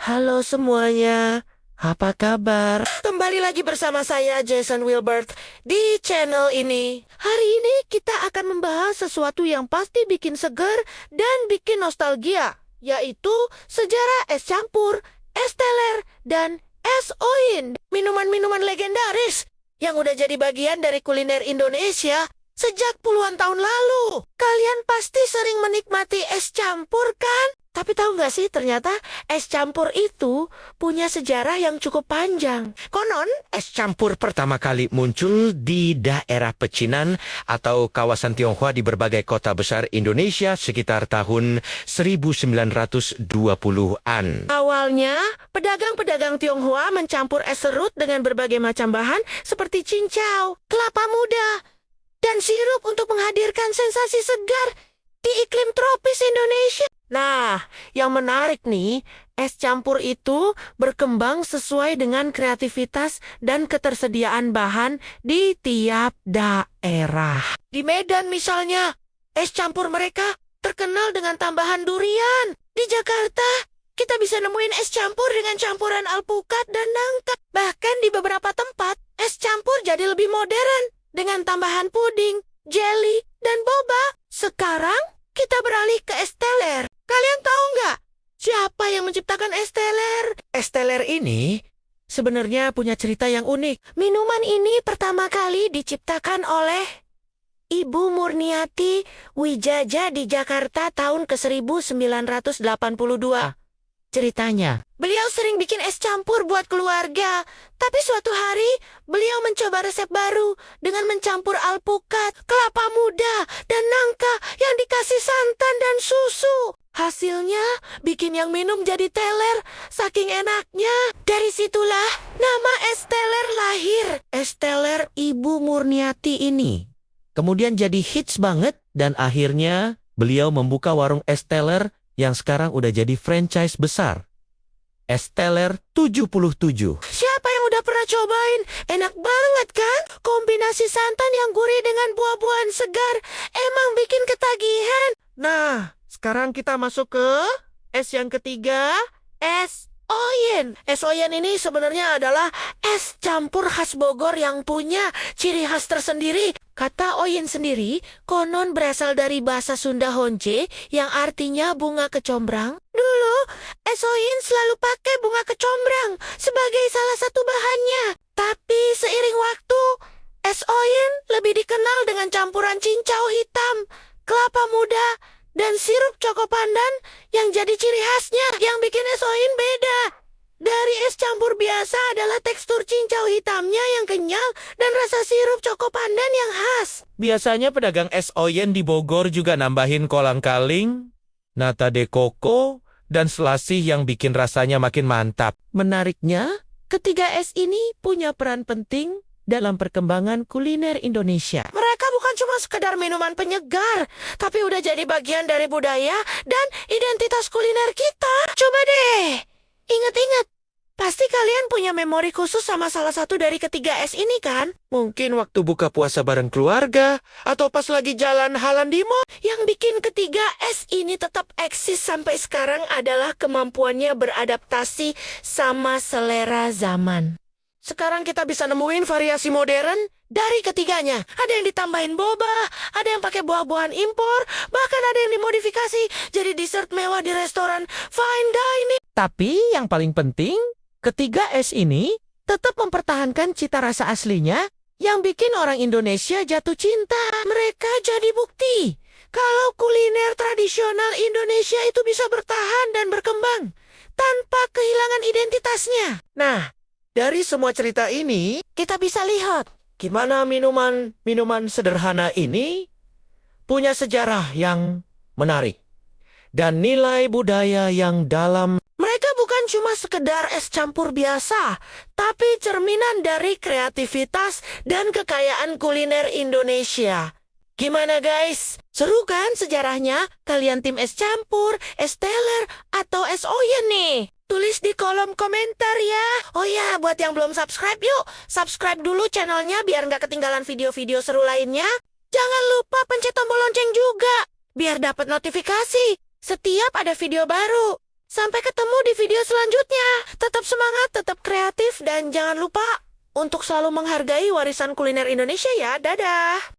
Halo semuanya, apa kabar? Kembali lagi bersama saya Jason Wilbert di channel ini. Hari ini kita akan membahas sesuatu yang pasti bikin segar dan bikin nostalgia, yaitu sejarah es campur, es teler, dan es oyen. Minuman-minuman legendaris yang udah jadi bagian dari kuliner Indonesia sejak puluhan tahun lalu. Kalian pasti sering menikmati es campur kan? Tapi tahu nggak sih, ternyata es campur itu punya sejarah yang cukup panjang. Konon, es campur pertama kali muncul di daerah pecinan atau kawasan Tionghoa di berbagai kota besar Indonesia sekitar tahun 1920-an. Awalnya, pedagang-pedagang Tionghoa mencampur es serut dengan berbagai macam bahan seperti cincau, kelapa muda, dan sirup untuk menghadirkan sensasi segar di iklim tropis Indonesia. Nah, yang menarik nih, es campur itu berkembang sesuai dengan kreativitas dan ketersediaan bahan di tiap daerah. Di Medan misalnya, es campur mereka terkenal dengan tambahan durian. Di Jakarta, kita bisa nemuin es campur dengan campuran alpukat dan nangka. Bahkan di beberapa tempat, es campur jadi lebih modern dengan tambahan puding, jelly, dan boba. Sekarang, kita beralih ke es teler. Kalian tahu nggak siapa yang menciptakan es teler? Es teler ini sebenarnya punya cerita yang unik. Minuman ini pertama kali diciptakan oleh Ibu Murniati Wijaja di Jakarta tahun ke-1982. Ceritanya, beliau sering bikin es campur buat keluarga. Tapi suatu hari, beliau mencoba resep baru dengan mencampur alpukat, kelapa muda, dan nangka yang dikasih santan dan susu. Hasilnya, bikin yang minum jadi teler, saking enaknya. Dari situlah, nama es teler lahir. Es teler Ibu Murniati ini kemudian jadi hits banget, dan akhirnya beliau membuka warung es teler yang sekarang udah jadi franchise besar. Es teler 77. Siapa yang udah pernah cobain? Enak banget kan? Kombinasi santan yang gurih dengan buah-buahan segar emang bikin ketagihan. Nah, sekarang kita masuk ke es yang ketiga, es oyen. Es oyen ini sebenarnya adalah es campur khas Bogor yang punya ciri khas tersendiri. Kata oyen sendiri konon berasal dari bahasa Sunda honje yang artinya bunga kecombrang. Dulu, es oyen selalu pakai bunga kecombrang sebagai salah satu bahannya. Tapi seiring waktu, es oyen lebih dikenal dengan campuran cincau hitam, kelapa muda, dan sirup coko pandan yang jadi ciri khasnya. Yang bikin es oyen beda dari es campur biasa adalah tekstur cincau hitamnya yang kenyal dan rasa sirup coko pandan yang khas. Biasanya pedagang es oyen di Bogor juga nambahin kolang-kaling, nata de coco, dan selasih yang bikin rasanya makin mantap. Menariknya, ketiga es ini punya peran penting dalam perkembangan kuliner Indonesia. Mereka bukan cuma sekedar minuman penyegar, tapi udah jadi bagian dari budaya dan identitas kuliner kita. Coba deh, ingat-ingat. Pasti kalian punya memori khusus sama salah satu dari ketiga es ini kan? Mungkin waktu buka puasa bareng keluarga, atau pas lagi jalan Halan di mall. Yang bikin ketiga es ini tetap eksis sampai sekarang adalah kemampuannya beradaptasi sama selera zaman. Sekarang kita bisa nemuin variasi modern dari ketiganya. Ada yang ditambahin boba, ada yang pakai buah-buahan impor, bahkan ada yang dimodifikasi jadi dessert mewah di restoran fine dining. Tapi yang paling penting, ketiga es ini tetap mempertahankan cita rasa aslinya yang bikin orang Indonesia jatuh cinta. Mereka jadi bukti kalau kuliner tradisional Indonesia itu bisa bertahan dan berkembang tanpa kehilangan identitasnya. Nah, dari semua cerita ini, kita bisa lihat gimana minuman sederhana ini punya sejarah yang menarik dan nilai budaya yang dalam. Mereka bukan cuma sekedar es campur biasa, tapi cerminan dari kreativitas dan kekayaan kuliner Indonesia. Gimana guys? Seru kan sejarahnya? Kalian tim es campur, es teler, atau es oyen nih? Tulis di kolom komentar ya. Oh ya, buat yang belum subscribe, yuk subscribe dulu channelnya biar nggak ketinggalan video-video seru lainnya. Jangan lupa pencet tombol lonceng juga, biar dapat notifikasi setiap ada video baru. Sampai ketemu di video selanjutnya. Tetap semangat, tetap kreatif, dan jangan lupa untuk selalu menghargai warisan kuliner Indonesia ya. Dadah!